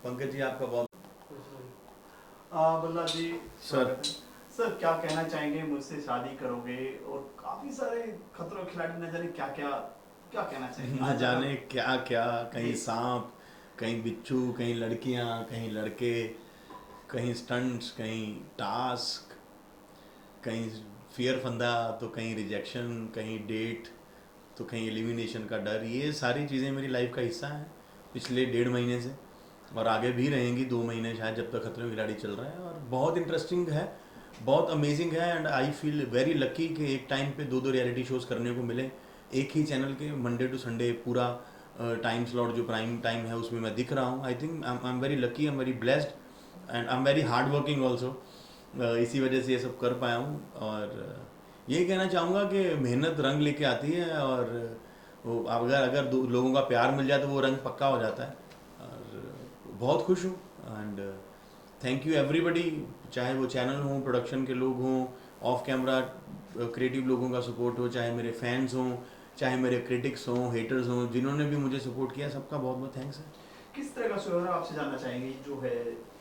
पंकज जी आपका बहुत बल्ला जी सर। सर क्या कहना चाहेंगे, मुझसे शादी करोगे और काफी सारे खतरों के खिलाड़ी न जाने क्या क्या क्या कहना चाहेंगे न आज जाने क्या क्या, जी कहीं सांप, कहीं बिच्छू, कहीं लड़कियां, कहीं लड़के, कहीं स्टंट्स, कहीं टास्क, कहीं फियर फंदा, तो कहीं रिजेक्शन, कहीं डेट, तो कहीं एलिमिनेशन का डर। ये सारी चीज़ें मेरी लाइफ का हिस्सा हैं पिछले 1.5 महीने से, और आगे भी रहेंगी 2 महीने शायद, जब तक खतरों की खिलाड़ी चल रहा है। और बहुत इंटरेस्टिंग है, बहुत अमेजिंग है, and I feel very lucky कि एक टाइम पे 2 रियलिटी शोज़ करने को मिले एक ही चैनल के, मंडे टू संडे पूरा टाइम स्लॉट जो प्राइम टाइम है उसमें मैं दिख रहा हूँ। I think I am very lucky, I am very blessed and I am very hard working also. इसी वजह से ये सब कर पाया हूँ। और यही कहना चाहूँगा कि मेहनत रंग लेके आती है, और वो अगर अगर लोगों का प्यार मिल जाए तो वो रंग पक्का हो जाता है। और बहुत खुश हूँ, एंड थैंक यू एवरीबडी, चाहे वो चैनल हों, प्रोडक्शन के लोग हों, ऑफ कैमरा क्रिएटिव लोगों का सपोर्ट हो, चाहे मेरे फैंस हों, चाहे मेरे क्रिटिक्स हों, हेटर्स हों, जिन्होंने भी मुझे सपोर्ट किया, सबका बहुत बहुत थैंक्स है। किस तरह का शो है आपसे जानना चाहेंगे, जो है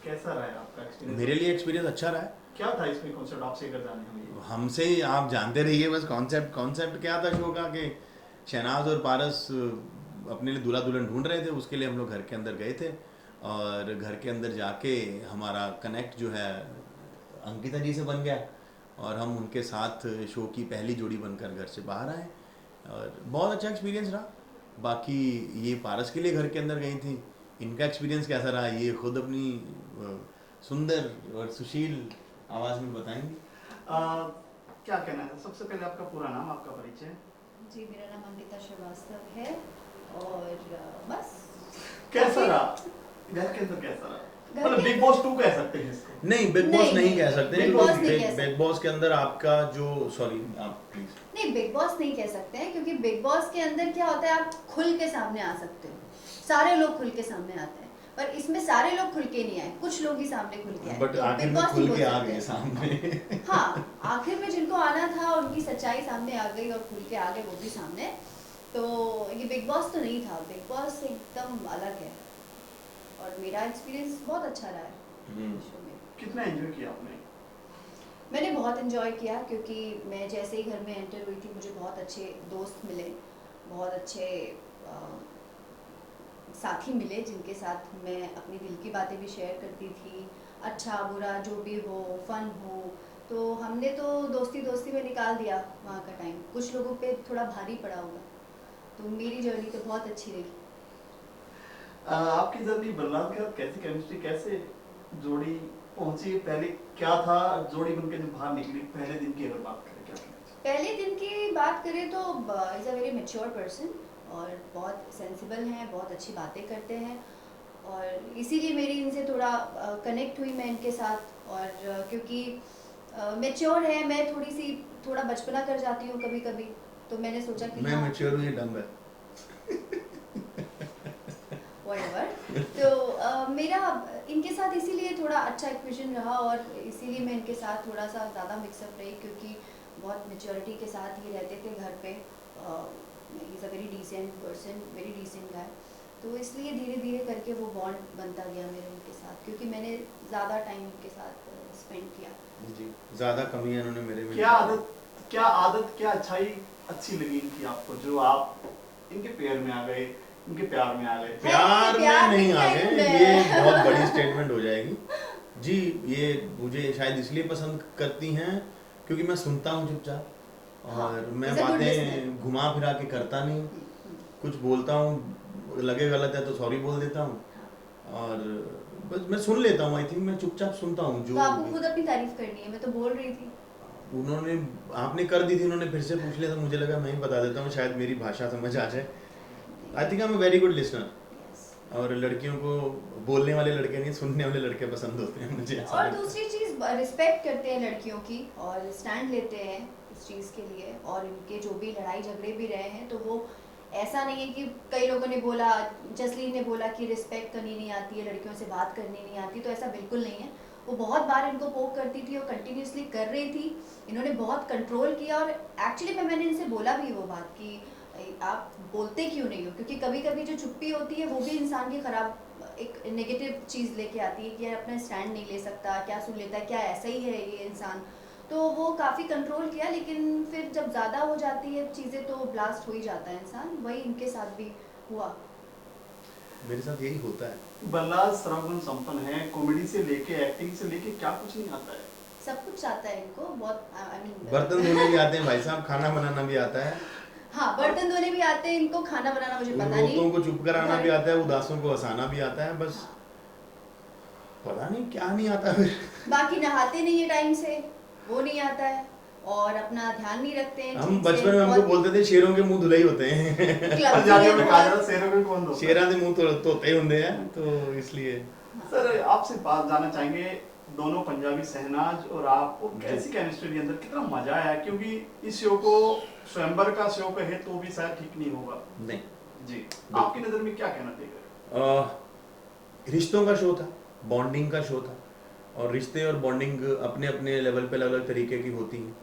कैसा रहा है आपका एक्सपीरियंस? मेरे लिए एक्सपीरियंस अच्छा रहा है। क्या था इसमें कॉन्सेप्ट, आपसे अगर जाने हमें? हमसे ही आप जानते रहिए बस। कॉन्सेप्ट क्या था शो का कि शहनाज और पारस अपने लिए दूल्हा दुल्हन ढूंढ रहे थे, उसके लिए हम लोग घर के अंदर गए थे, और घर के अंदर जाके हमारा कनेक्ट जो है अंकिता जी से बन गया, और हम उनके साथ शो की पहली जोड़ी बनकर घर से बाहर आए, और बहुत अच्छा एक्सपीरियंस रहा। बाकी ये पारस के लिए घर के अंदर गई थी, इनका एक्सपीरियंस कैसा रहा ये खुद अपनी सुंदर और सुशील आवाज़ में बताएंगी। क्या कहना है, सबसे पहले आपका पूरा नाम, आपका परिचय? जी, मेरा नाम अंकिता श्रीवास्तव है, और बस कैसा रहा घर के अंदर, कैसा रहा? घर मतलब के बिग बॉस 2 कह सकते हैं इसको? नहीं, बिग बॉस नहीं कह सकते, बिग क्योंकि बॉस नहीं कह सकते। बिग बॉस के अंदर आपका जो, सॉरी आप प्लीज। नहीं, बिग बॉस नहीं कह सकते हैं, क्योंकि बिग बॉस के अंदर क्या होता है, आप खुल के सामने आ सकते हो, सारे लोग खुल के सामने आते हैं, पर इसमें सारे लोग खुल के नहीं आए, कुछ लोग ही सामने खुल के आए, बट तो आखिर बिग में बॉस खुल नहीं बोल के आ सकते। गए सामने। हाँ, आखिर में जिनको आना था उनकी सच्चाई सामने आ गई और खुल के आ गए वो भी सामने। तो ये बिग बॉस तो नहीं था, बिग बॉस एकदम अलग है, और मेरा एक्सपीरियंस बहुत अच्छा रहा है शो में। कितना एंजॉय किया आपने? मैंने बहुत इन्जॉय किया, क्योंकि मैं जैसे ही घर में एंटर हुई थी मुझे बहुत अच्छे दोस्त मिले, बहुत अच्छे साथी मिले, जिनके साथ मैं अपनी दिल की बातें भी शेयर करती थी, अच्छा बुरा जो भी हो, फन हो। तो हमने तो दोस्ती दोस्ती में निकाल दिया वहाँ का टाइम। कुछ लोगों पे थोड़ा भारी पड़ा होगा, तो मेरी जर्नी तो बहुत अच्छी रही। आपकी जर्नी बर्बाद के बाद कैसी केमिस्ट्री, कैसे जोड़ी पहुंची? पहले क्या था जोड़ी बनके जब बाहर निकली, पहले दिन की अगर बात करें, क्या कहना पहले दिन की बात करें तो is a very mature person, और बहुत सेंसिबल हैं, बहुत अच्छी बातें करते हैं, और इसीलिए मेरी इनसे थोड़ा कनेक्ट हुई मैं इनके साथ। और क्योंकि मेच्योर है, मैं थोड़ा बचपना कर जाती हूँ कभी कभी, तो मैंने सोचा कि मैं हाँ, मैच्योर हूँ, ये डम्ब है। व्हाटएवर। तो मेरा इनके साथ इसीलिए थोड़ा अच्छा इक्वेशन रहा, और इसीलिए मैं इनके साथ थोड़ा सा ज़्यादा मिक्सअप रही, क्योंकि बहुत मेच्योरिटी के साथ ये रहते थे घर पे। He is a very decent person, very decent guy, तो इसलिए धीरे धीरे करके वो बॉन्ड बनता गया मेरे उनके साथ, क्योंकि मैंने ज़्यादा टाइम उनके साथ स्पेंड किया। जी, ज्यादा कमियां इन्होंने मेरे में। क्या आदत, क्या अच्छाई अच्छी लगी इनकी आपको, जो आप इनके पेयर में आ गए, इनके प्यार में आ गए? प्यार में नहीं आ गए, ये बहुत बड़ी स्टेटमेंट हो जाएगी जी। ये मुझे शायद इसलिए पसंद करती हैं क्योंकि मैं सुनता हूँ चुपचाप, और हाँ, मैं he's a good बातें listener। घुमा फिरा के करता नहीं, कुछ बोलता हूँ लगे गलत है तो सॉरी बोल देता हूँ, और बस मैं सुन लेता हूँ। आई थिंक मैं चुपचाप सुनता हूँ तो जो आपको खुद अपनी तारीफ करनी है, मैं तो बोल रही थी। उन्होंने, आपने कर दी थी, उन्होंने फिर से पूछ लिया तो मुझे लगा मैं ही बता देता हूँ, शायद मेरी भाषा समझ आ जाए। I think I am a very good listener, और लड़कियों को बोलने वाले लड़के नहीं, सुनने वाले लड़के पसंद होते हैं मुझे। और दूसरी चीज़, रिस्पेक्ट करते हैं लड़कियों की, और स्टैंड लेते हैं इस चीज़ के लिए, और इनके जो भी लड़ाई झगड़े भी रहे हैं तो वो ऐसा नहीं है कि कई लोगों ने बोला, जसलीन ने बोला कि रिस्पेक्ट करनी नहीं आती है, लड़कियों से बात करनी नहीं आती, तो ऐसा बिल्कुल नहीं है। वो बहुत बार इनको पोक करती थी और कंटिन्यूसली कर रही थी, इन्होंने बहुत कंट्रोल किया, और एक्चुअली मैंने इनसे बोला भी वो बात कि आप बोलते क्यों नहीं हो, क्योंकि कभी कभी जो चुप्पी होती है वो भी इंसान की खराब एक नेगेटिव चीज़ लेके आती है कि यार अपना स्टैंड नहीं ले सकता, क्या सुन लेता है, क्या ऐसा ही है ये इंसान। तो वो काफ़ी कंट्रोल किया, लेकिन फिर जब ज़्यादा हो जाती है चीज़ें तो ब्लास्ट हो ही जाता है इंसान। वही इनके साथ भी हुआ। मेरे साथ यही होता है। बल्लाज सर्वगुण संपन्न है, कॉमेडी से लेके एक्टिंग से लेके क्या कुछ नहीं आता है। सब कुछ आता है इनको, बहुत आई मीन बर्तन धोने भी आते हैं भाई साहब, खाना बनाना भी आता है, हाँ, बर्तन धोने भी आते हैं इनको, खाना बनाना मुझे पता रोतों नहीं। को चुप कराना भी घर- आता है, उदासों को हंसाना भी आता है, बस हाँ। पता नहीं क्या नहीं आता फिर। बाकी नहाते नहीं है टाइम से, वो नहीं आता है, और अपना ध्यान नहीं रखते हैं हम ठीक से, बचपन में हमको बहुत बोलते थे शेरों के मुंह धुले ही होते हैं। clumsy पंजाबियों है में कहा बहुत। जाता है शेरों में कौन धोता है। शेरां के मुंह तो तोते ही होंगे हैं, तो इसलिए। सर आपसे बात जानना चाहेंगे, दोनों पंजाबी शहनाज और आप, वो कैसी केमिस्ट्री के अंदर कितना मजा आया, क्योंकि इस शो को स्वयंवर का शो कहे तो भी शायद ठीक नहीं होगा। नहीं जी, आपकी नजर में क्या कहना चाहिए? रिश्तों का शो था, बॉन्डिंग का शो था, और रिश्ते और बॉन्डिंग अपने अपने लेवल पे अलग अलग तरीके की होती हैं,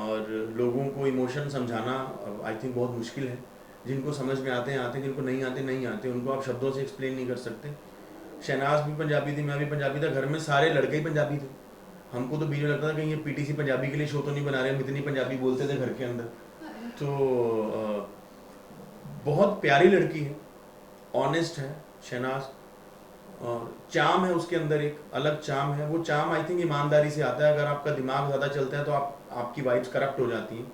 और लोगों को इमोशन समझाना आई थिंक बहुत मुश्किल है। जिनको समझ में आते हैं आते हैं, जिनको नहीं आते नहीं आते, उनको आप शब्दों से एक्सप्लेन नहीं कर सकते। शहनाज भी पंजाबी थी, मैं भी पंजाबी था, घर में सारे लड़के ही पंजाबी थे। हमको तो बीच में लगता था कि ये पीटीसी पंजाबी के लिए शो तो नहीं बना रहे, हम इतनी पंजाबी बोलते थे घर के अंदर। तो बहुत प्यारी लड़की है, ऑनेस्ट है शहनाज, और चाम है उसके अंदर, एक अलग चाम है। वो चाम आई थिंक ईमानदारी से आता है। अगर आपका दिमाग ज़्यादा चलता है तो आपकी वाइब्स करप्ट हो जाती हैं,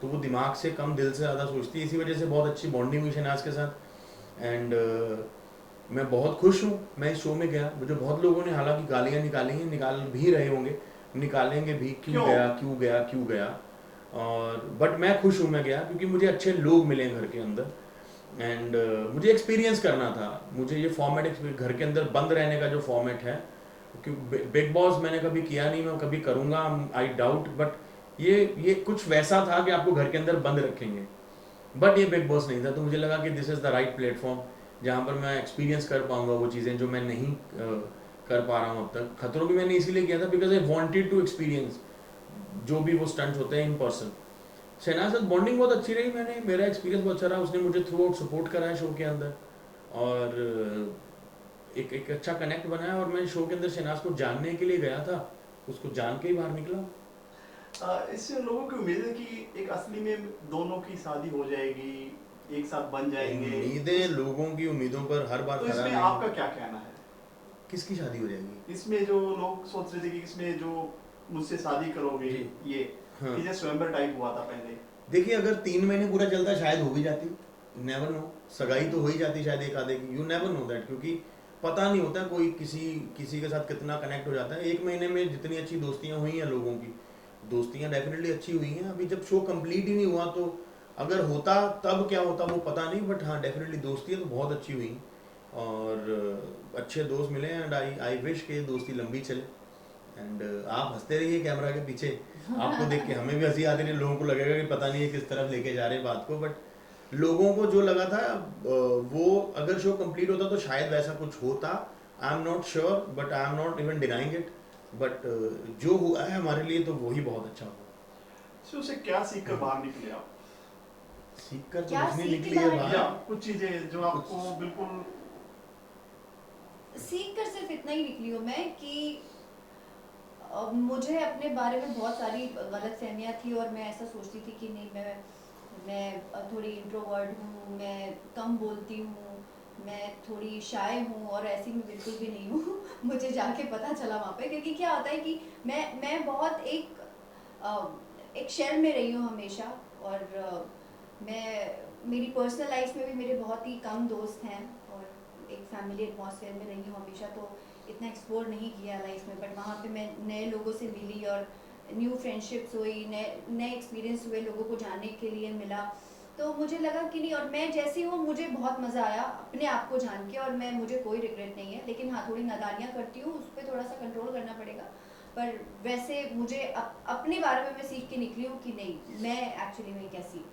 तो वो दिमाग से कम दिल से ज़्यादा सोचती है। इसी वजह से बहुत अच्छी बॉन्डिंग हुई शहनाज के साथ। एंड मैं बहुत खुश हूँ मैं इस शो में गया। मुझे बहुत लोगों ने हालांकि गालियाँ निकाली हैं, निकाल भी रहे होंगे, निकालेंगे भी, क्यों गया क्यों गया क्यों गया, और बट मैं खुश हूँ मैं गया, क्योंकि मुझे अच्छे लोग मिले घर के अंदर। एंड मुझे एक्सपीरियंस करना था, मुझे ये फॉर्मेट घर के अंदर बंद रहने का जो फॉर्मेट है, क्योंकि बिग बॉस मैंने कभी किया नहीं, मैं कभी करूँगा आई डाउट, बट ये कुछ वैसा था कि आपको घर के अंदर बंद रखेंगे, बट ये बिग बॉस नहीं था। तो मुझे लगा कि this is the right platform जहाँ पर मैं एक्सपीरियंस कर पाऊँगा वो चीज़ें जो मैं नहीं कर पा रहा हूँ अब तक। खतरों भी मैंने इसीलिए किया था because I wanted to experience जो भी वो स्टंट्स होते हैं इन पर्सन। शहनाज से बॉन्डिंग बहुत अच्छी रही, मेरा एक्सपीरियंस बहुत अच्छा रहा, उसने मुझे थ्रू आउट सपोर्ट करा है शो के अंदर, और एक अच्छा कनेक्ट बनाया। और मैं शो के अंदर शहनाज को जानने के लिए गया था, उसको जान के ही बाहर निकला। इससे लोगों की उम्मीद है कि एक असली में दोनों की शादी हो जाएगी, एक साथ बन जाएंगे। उम्मीदें लोगों की उम्मीदों पर हर बार तो खरा इसमें नहीं। आपका क्या कहना है? किसकी शादी हो जाएगी? इसमें जो लोग सोच रहे थे कि इसमें जो मुझसे शादी करोगे, ये हाँ। जैसे स्वयंवर टाइप हुआ था पहले। देखिए अगर 3 महीने पूरा चलता शायद हो भी जाती, नेवर नो, सगाई तो हो ही जाती शायद एक आधे की, यू नेवर नो दैट, क्योंकि पता नहीं होता कोई किसी के साथ कितना कनेक्ट हो जाता है। 1 महीने में जितनी अच्छी दोस्तियां हुई हैं लोगों की, दोस्तियां डेफिनेटली अच्छी हुई हैं। अभी जब शो कंप्लीट ही नहीं हुआ तो अगर होता तब क्या होता वो पता नहीं, बट हाँ डेफिनेटली दोस्तियां तो बहुत अच्छी हुई और अच्छे दोस्त मिले। एंड आई विश कि दोस्ती लंबी चले। एंड आप हंसते रहिए कैमरा के पीछे, आपको देख के हमें भी हंसी आती रही, लोगों को लगेगा कि पता नहीं है किस तरफ लेके जा रहे हैं बात को, बट लोगों को जो लगा था वो अगर शो कंप्लीट होता तो शायद वैसा कुछ होता। I am not sure but I am not even denying it, but जो हुआ है हमारे लिए तो वही बहुत अच्छा हुआ। सो उसे क्या सीख कर बाहर निकले आप? सीख कर तो क्या कुछ नहीं सीख निकली के है बाहर बाहर। या कुछ चीजें जो आपको बिल्कुल सीख कर सिर्फ इतना ही निकली हूँ मैं कि मुझे अपने बारे में बहुत सारी गलत फहमियाँ थी, और मैं ऐसा सोचती थी कि नहीं मैं थोड़ी इंट्रोवर्ट हूँ, मैं कम बोलती हूँ, मैं थोड़ी शाय हूँ, और ऐसी मैं बिल्कुल भी नहीं हूँ। मुझे जाके पता चला वहाँ पे, क्योंकि क्या होता है कि मैं बहुत एक शेल में रही हूँ हमेशा, और मेरी पर्सनल लाइफ में भी मेरे बहुत ही कम दोस्त हैं, और एक फैमिली एटमॉस्फेयर में रही हूँ हमेशा, तो इतना एक्सप्लोर नहीं किया लाइफ में। बट वहाँ पे मैं नए लोगों से मिली और न्यू फ्रेंडशिप्स हुई, नए एक्सपीरियंस हुए, लोगों को जानने के लिए मिला। तो मुझे लगा कि नहीं, और मैं जैसी हूँ मुझे बहुत मज़ा आया अपने आप को जान के, और मुझे कोई रिग्रेट नहीं है। लेकिन हाँ, थोड़ी नादानियाँ करती हूँ, उस पर थोड़ा सा कंट्रोल करना पड़ेगा। पर वैसे मुझे अपने बारे में मैं सीख के निकली हूँ कि नहीं, मैं एक्चुअली में कैसी।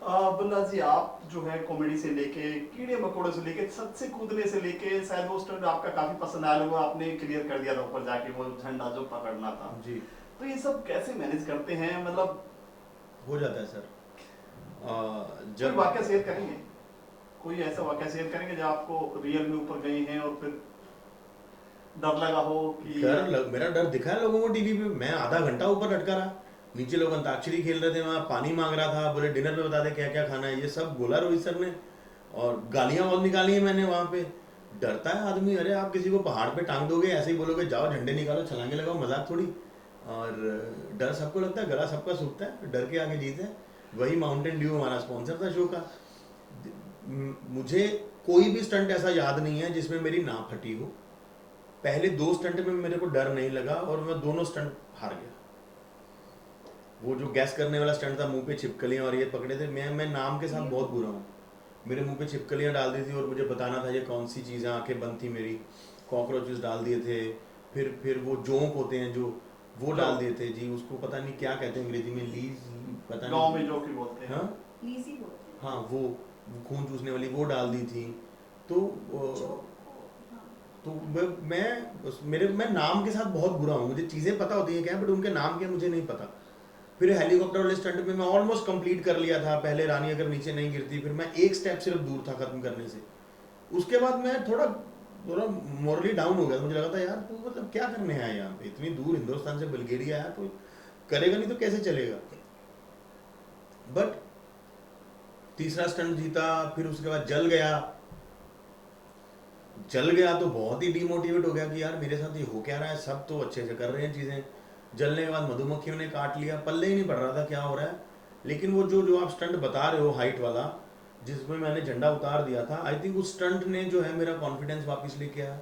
बल्ला जी, आप जो है कॉमेडी से लेके कीड़े मकोड़े से लेके छत से कूदने से लेके, शायद वो स्टंट आपका काफी पसंद आया, वो आपने क्लियर कर दिया था ऊपर जाके, वो झंडा जो पकड़ना था जी। तो ये सब कैसे मैनेज करते हैं? मतलब हो जाता है सर। जब वाकया शेयर करेंगे? कोई ऐसा वाकया शेयर करेंगे जब आपको रियल में ऊपर गए हैं और फिर डर लगा हो कि मेरा डर दिखा है लोगों को टीवी पे। मैं आधा घंटा ऊपर लटका रहा, नीचे लोग अंताक्षरी खेल रहे थे, वहाँ पानी मांग रहा था, बोले डिनर पे बता दे क्या क्या खाना है, ये सब बोला रोहित सर ने। और गालियां बहुत निकाली हैं मैंने वहाँ पे। डरता है आदमी। अरे आप किसी को पहाड़ पे टांग दोगे, ऐसे ही बोलोगे जाओ झंडे निकालो छलांगे लगाओ, मजाक थोड़ी। और डर सबको लगता है, गला सबका सूखता है, डर के आगे जीत है। वही माउंटेन ड्यू हमारा स्पॉन्सर था शो का। मुझे कोई भी स्टंट ऐसा याद नहीं है जिसमें मेरी ना फटी हो। पहले 2 स्टंट में मेरे को डर नहीं लगा और मैं दोनों स्टंट हार गया। वो जो गैस करने वाला स्टंट था, मुंह पे छिपकलियां और ये पकड़े थे, मैं नाम के साथ बहुत बुरा हूँ। मेरे मुंह पे छिपकलियां डाल दी थी और मुझे बताना था ये कौन सी चीज़ है, आंखें बंद थी मेरी, कॉकरोचेस डाल दिए थे। फिर वो जोंक होते हैं जो, वो डाल दिए थे जी, उसको पता नहीं क्या कहते हैं अंग्रेजी में, लीज, पता नहीं गांव में जो की बोलते हैं। हाँ लीजी बोलते हैं। हाँ, वो खून चूसने वाली वो डाल दी थी। तो तो मैं नाम के साथ बहुत बुरा हूँ। मुझे चीज़ें पता होती हैं क्या, बट उनके नाम क्या मुझे नहीं पता। फिर हेलीकॉप्टर वाले स्टंट में मैं ऑलमोस्ट कंप्लीट कर लिया था। पहले रानी अगर नीचे नहीं गिरती, फिर मैं एक स्टेप सिर्फ दूर था खत्म करने से। उसके बाद मैं थोड़ा मोरली डाउन हो गया। मुझे लगा था यार तू मतलब क्या करने आया यहाँ पे, इतनी दूर हिंदुस्तान से बल्गेरिया आया, तो करेगा नहीं तो कैसे चलेगा। बट तीसरा स्टंट जीता, फिर उसके बाद जल गया तो बहुत ही डिमोटिवेट हो गया कि यार मेरे साथ ये हो क्या रहा है, सब तो अच्छे से कर रहे हैं चीज़ें। जलने के बाद मधुमक्खियों ने काट लिया, पल्ले ही नहीं पड़ रहा था क्या हो रहा है। लेकिन वो जो आप स्टंट बता रहे हो हाइट वाला, जिसमें मैंने झंडा उतार दिया था, आई थिंक उस स्टंट ने जो है मेरा कॉन्फिडेंस वापस लेके आया,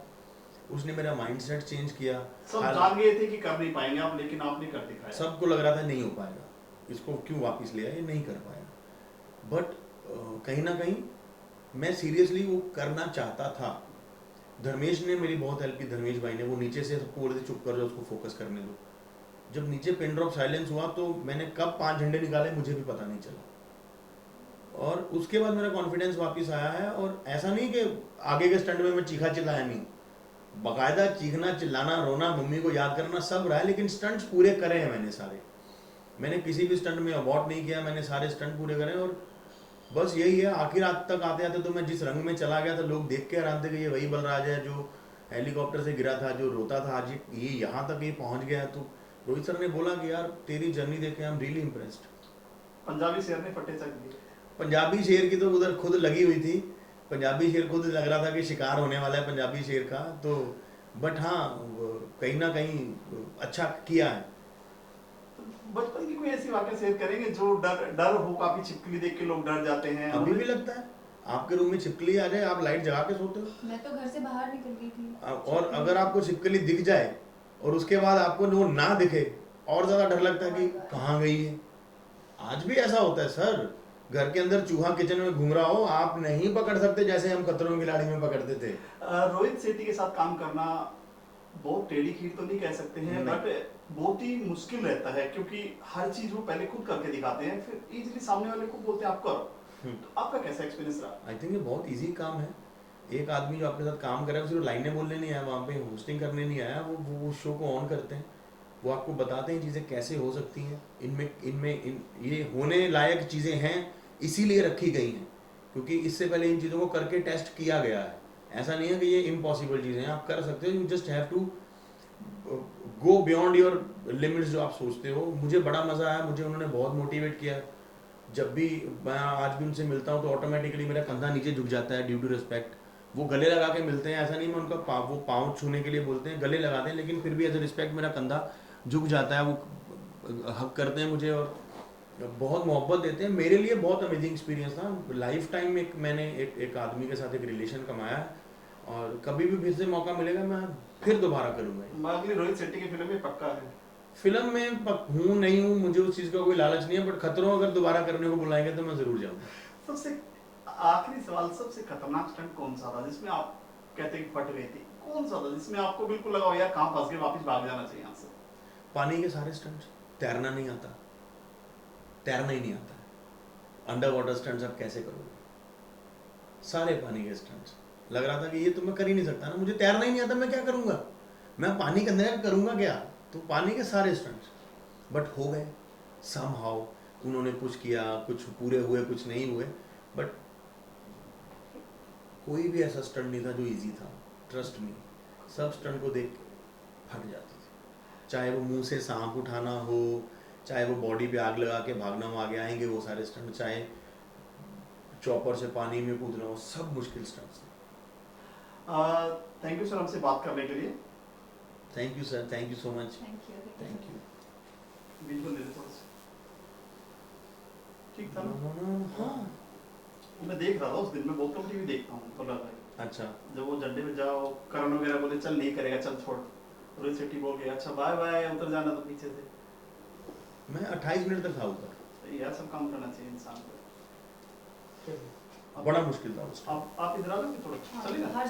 उसने मेरा माइंडसेट चेंज किया। सब जान गए थे कि कर नहीं पाएंगे आप, लेकिन आपने कर दिखाया। सबको लग रहा था नहीं हो पाएगा, इसको क्यों वापस ले आया, ये नहीं कर पाया। बट कहीं ना कहीं मैं सीरियसली वो करना चाहता था। धर्मेश ने मेरी बहुत हेल्प की, धर्मेश भाई ने। वो नीचे से सबको बोलते चुप कर जाओ, उसको फोकस करने दो। जब नीचे पिन ड्रॉप साइलेंस हुआ तो मैंने कब 5 झंडे निकाले मुझे भी पता नहीं चला। और उसके बाद मेरा कॉन्फिडेंस वापस आया है। और ऐसा नहीं कि आगे के स्टंट में मैं चीखा चिल्लाया नहीं, बाकायदा चीखना चिल्लाना रोना मम्मी को याद करना सब रहा है, लेकिन स्टंट्स पूरे करे हैं मैंने सारे। मैंने किसी भी स्टंट में अबॉर्ट नहीं किया, मैंने सारे स्टंट पूरे करे। और बस यही है, आखिर रात तक आते आते तो मैं जिस रंग में चला गया था, लोग देख के हैरान थे कि ये वही बलराज है जो हेलीकॉप्टर से गिरा था, जो रोता था, आज ये यहाँ तक ये पहुँच गया है। तो रोहित सर ने बोला कि यार तेरी जर्नी देख के I am really impressed. Punjabi शेर ने फटे चक दिए। पंजाबी शेर की तो उधर खुद लगी हुई थी, पंजाबी शेर खुद लग रहा था कि शिकार होने वाला है पंजाबी शेर का। तो बट हाँ, कहीं ना कहीं अच्छा किया है। बचपन की कोई ऐसी वाकया शेयर करेंगे जो डर हो, काफी छिपकली देख के लोग डर जाते हैं। अभी भी लगता है आपके रूम में छिपकली आ जाए, आप लाइट जगा के सोते हो? मैं तो घर से बाहर निकल गई थी। और अगर आपको छिपकली दिख जाए और उसके बाद आपको वो ना दिखे, और ज्यादा डर लगता है कि कहाँ गई है। आज भी ऐसा होता है सर, घर के अंदर चूहा किचन में घूम रहा हो, आप नहीं पकड़ सकते जैसे हम खतरों की खिलाड़ी में पकड़ते थे। रोहित शेट्टी के साथ काम करना बहुत टेढ़ी खीर तो नहीं कह सकते हैं, बट बहुत ही मुश्किल रहता है, क्योंकि हर चीज वो पहले खुद करके दिखाते हैं, फिर इजीली सामने वाले को बोलते हैं आप करो। तो आपका कैसा एक्सपीरियंस रहा? आई थिंक ये बहुत इजी काम है। एक आदमी जो आपके साथ काम कर रहा है, सिर्फ लाइनें बोलने नहीं आया, वहाँ पे होस्टिंग करने नहीं आया, वो शो को ऑन करते हैं, वो आपको बताते हैं चीज़ें कैसे हो सकती हैं, ये होने लायक चीज़ें हैं, इसीलिए रखी गई हैं, क्योंकि इससे पहले इन चीज़ों को करके टेस्ट किया गया है। ऐसा नहीं है कि ये इम्पॉसिबल चीज़ें हैं, आप कर सकते हो, you just have to go beyond your limits जो आप सोचते हो। मुझे बड़ा मज़ा आया, मुझे उन्होंने बहुत मोटिवेट किया। जब भी मैं आज भी उनसे मिलता हूँ तो ऑटोमेटिकली मेरा कंधा नीचे झुक जाता है ड्यू टू रिस्पेक्ट। वो गले लगा के मिलते हैं, ऐसा नहीं मैं उनका वो पाँव छूने के लिए बोलते हैं, गले लगाते हैं, लेकिन फिर भी एज ए रिस्पेक्ट मेरा कंधा झुक जाता है। वो हक करते हैं मुझे और बहुत मोहब्बत देते हैं। मेरे लिए बहुत अमेजिंग एक्सपीरियंस था। लाइफ टाइम मैंने एक आदमी के साथ एक रिलेशन कमाया है, और कभी भी फिर से मौका मिलेगा मैं फिर दोबारा करूँगा। अगली रोहित शेट्टी की फिल्म में पक्का है? फिल्म में हूँ नहीं हूँ, मुझे उस चीज़ का कोई लालच नहीं है, बट खतरों अगर दोबारा करने को बुलाएंगे तो मैं ज़रूर जाऊँगा। सबसे आखिरी सवाल, सबसे खतरनाक स्टंट कौन सा था जिसमें आप कहते हैं फट गई थी? कौन सा था जिसमें आपको बिल्कुल लगा यार कहाँ फंस गए, वापस भाग जाना चाहिए यहाँ से? पानी के सारे स्टंट्स। तैरना नहीं आता, तैरना ही नहीं आता है। अंडर वाटर स्टंट्स आप कैसे करोगे? सारे पानी के स्टंट्स। लग रहा था कि ये तो मैं कर ही नहीं सकता ना, मुझे तैरना ही नहीं आता, मैं क्या करूँगा, मैं पानी के अंदर करूँगा क्या? तो पानी के सारे स्टंट्स, बट हो गए समहाउ। उन्होंने पुश किया, कुछ पूरे हुए कुछ नहीं हुए, बट कोई भी ऐसा स्टंट नहीं था जो इजी था, ट्रस्ट मी। सब स्टंट को देख के फट जाते थे, चाहे वो मुंह से सांप उठाना हो, चाहे वो बॉडी पे आग लगा के भागना, हम आगे आएंगे वो सारे स्टंट, चाहे चॉपर से पानी में कूदना हो, सब मुश्किल स्टंट्स थे। थैंक यू सर हमसे बात करने के लिए। Thank you sir, thank you so much, thank you thank you. बिल्कुल दे दे थोड़ा सा, ठीक था ना? हाँ मैं देख रहा था उस दिन, मैं बहुत कम टीवी देखता हूँ तो लगा अच्छा, जब वो झंडे में जाओ, करण वगैरह बोले चल नहीं करेगा, चल छोड़, रोहित शेट्टी बोल गया अच्छा बाय बाय, उतर जाना तो पीछे से। मैं 28 मिनट तक था ऊपर, सही यार, सब काम करना चाहिए इंसान को। बड़ा मुश्किल था उस टाइम। आप इधर आ जाओगे थोड़ा, हाँ, चलिए ना। हर